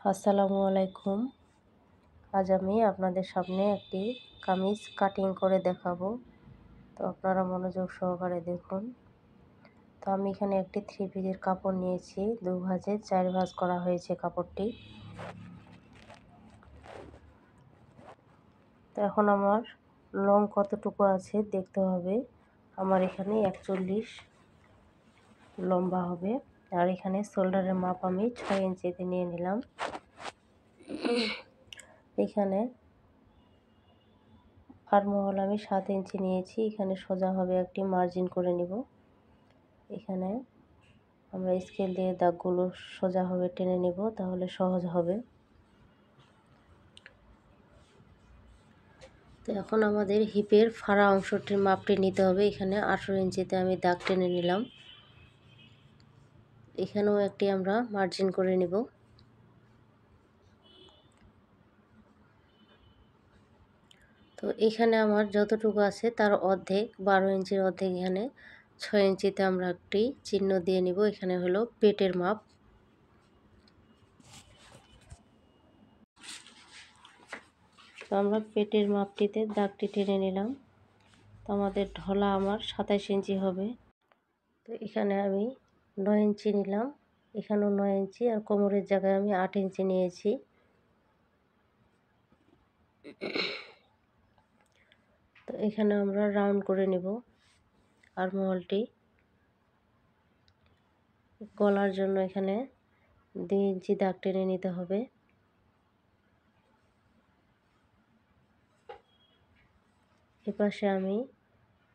আসসালামু আলাইকুম। আজ আমি আপনাদের সামনে একটি কামিজ কাটিং করে দেখাবো। তো আপনারা মনোযোগ সহকারে দেখুন। তো আমি এখানে একটি 3 পিসের কাপড় নিয়েছি, 2 ভাঁজে 4 ভাঁজ করা হয়েছে কাপড়টি। তো এখন আমার লং কতটুকু আছে দেখতে হবে। আমার এখানে 41 লম্বা হবে, আর এখানে শোল্ডারের মাপ আমি 6 ইঞ্চিতে নিয়ে নিলাম। এখানে আর্মহোল আমি 7 ইঞ্চি নিয়েছি। এখানে সোজা হবে একটি মার্জিন করে নিব। এখানে আমরা স্কেল দিয়ে দাগগুলো সোজাভাবে টেনে নিব, তাহলে সহজ হবে। তো এখন আমাদের হিপের ফাড়া অংশটির মাপটি নিতে হবে। এখানে 18 ইঞ্চিতে আমি দাগ টেনে নিলাম। এখানেও একটি আমরা মার্জিন করে নিব। তো এখানে আমার যতটুকু আছে তার অর্ধেক, 12 ইঞ্চির অর্ধেক, এখানে 6 ইঞ্চিতে আমরা একটি চিহ্ন দিয়ে নিব। এখানে হলো পেটের মাপ। তো আমরা পেটের মাপটিতে দাগটি টেনে নিলাম। তো আমাদের ঢলা আমার 27 ইঞ্চি হবে। তো এখানে আমি 9 ইঞ্চি নিলাম, এখানেও 9 ইঞ্চি, আর কোমরের জায়গায় আমি 8 ইঞ্চি নিয়েছি। তো এখানে আমরা রাউন্ড করে নেব আর্মহোলটি। গলার জন্য এখানে 2 ইঞ্চি দাগ টেনে নিতে হবে। এপাশে আমি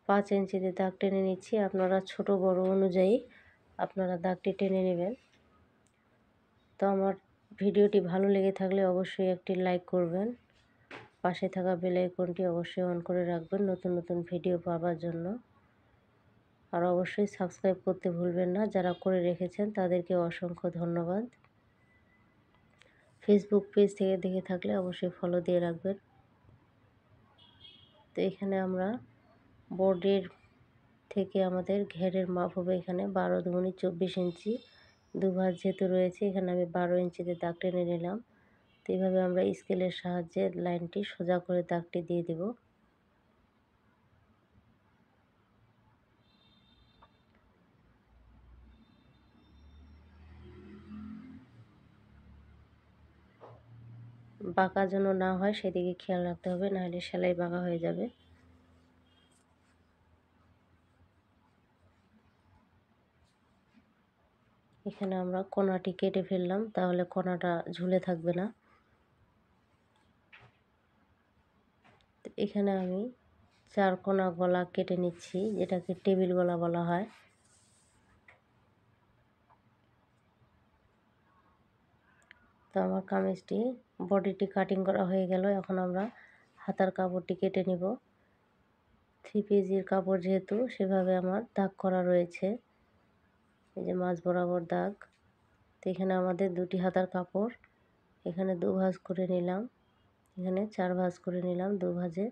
5 ইঞ্চিতে দাগ টেনে নিচ্ছি। আপনারা ছোট বড় অনুযায়ী আপনারা দাগটি টেনে নেবেন। তো আমার ভিডিওটি ভালো লেগে থাকলে অবশ্যই একটি লাইক করবেন। পাশে থাকা বেল আইকনটি অবশ্যই অন করে রাখবেন নতুন নতুন ভিডিও পাওয়ার জন্য। আর অবশ্যই সাবস্ক্রাইব করতে ভুলবেন না। যারা করে রেখেছেন তাদেরকে অসংখ্য ধন্যবাদ। ফেসবুক পেজ থেকে দেখে থাকলে অবশ্যই ফলো দিয়ে রাখবেন। তো এখানে আমরা বডির থেকে আমাদের ঘেরের মাপ হবে এখানে 12 দুগুণে 24 ইঞ্চি। দুভাঁজ যেহেতু রয়েছে, এখানে আমি 12 ইঞ্চিতে দাগ টেনে নিলাম। তো এইভাবে আমরা স্কেলের সাহায্যে লাইনটি সোজা করে দাগটি দিয়ে দেব। বাঁকা যেন না হয় সেদিকে খেয়াল রাখতে হবে, নাহলে সেলাই বাঁকা হয়ে যাবে। এখানে আমরা কোণাটি কেটে ফেললাম, তাহলে কোণাটা ঝুলে থাকবে না। এখানে আমি 4 কোণা গলা কেটে নিচ্ছি, যেটাকে টেবিল গলা বলা হয়। তো আমার কামিজটি বডিটি কাটিং করা হয়ে গেল। এখন আমরা হাতার কাপড়টি কেটে নিব। 3 পিসের কাপড় যেহেতু, সেভাবে আমার দাগ করা রয়েছে, এই যে মাঝ বরাবর দাগ। তো এখানে আমাদের 2টি হাতার কাপড়, এখানে 2 ভাঁজ করে নিলাম, এখানে 4 ভাঁজ করে নিলাম। 2 ভাঁজে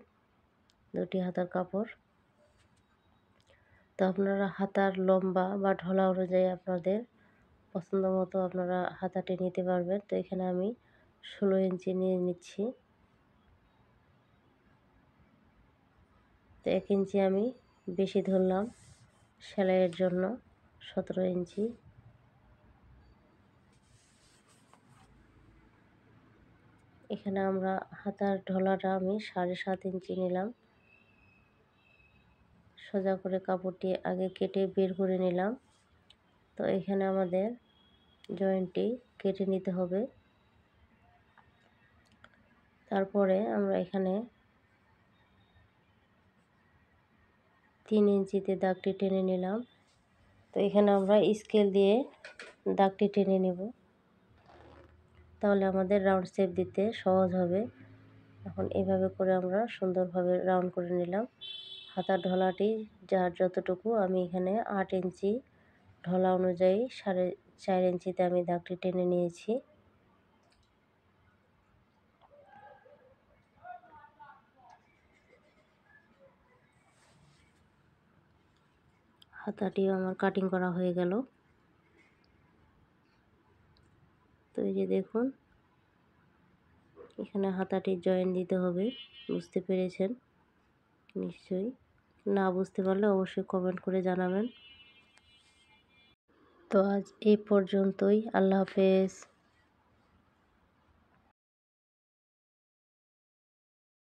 2টি হাতার কাপড়। তো আপনারা হাতার লম্বা বা ঢলা অনুযায়ী আপনাদের পছন্দ মতো আপনারা হাতাটি নিতে পারবেন। তো এখানে আমি 16 ইঞ্চি নিয়ে নিচ্ছি। তো 1 ইঞ্চি আমি বেশি ধরলাম সেলাইয়ের জন্য, 17 ইঞ্চি। এখানে আমরা হাতার ঢলাটা আমি 7.5 ইঞ্চি নিলাম। সোজা করে কাপড়টি আগে কেটে বের করে নিলাম। তো এখানে আমাদের জয়েন্টটি কেটে নিতে হবে। তারপরে আমরা এখানে 3 ইঞ্চিতে দাগটি টেনে নিলাম। তো এখানে আমরা স্কেল দিয়ে দাগটি টেনে নেব, তাহলে আমাদের রাউন্ড শেপ দিতে সহজ হবে। এখন এভাবে করে আমরা সুন্দরভাবে রাউন্ড করে নিলাম। হাতার ঢলাটি যার যতটুকু, আমি এখানে 8 ইঞ্চি ঢলা অনুযায়ী 4.5 ইঞ্চিতে আমি দাগটি টেনে নিয়েছি। হাতাটিও আমার কাটিং করা হয়ে গেল। তো এই যে দেখুন, এখানে হাতাটির জয়েন দিতে হবে, বুঝতে পেরেছেন নিশ্চয়ই। না বুঝতে পারলে অবশ্যই কমেন্ট করে জানাবেন। তো আজ এই পর্যন্তই, আল্লাহ হাফেজ।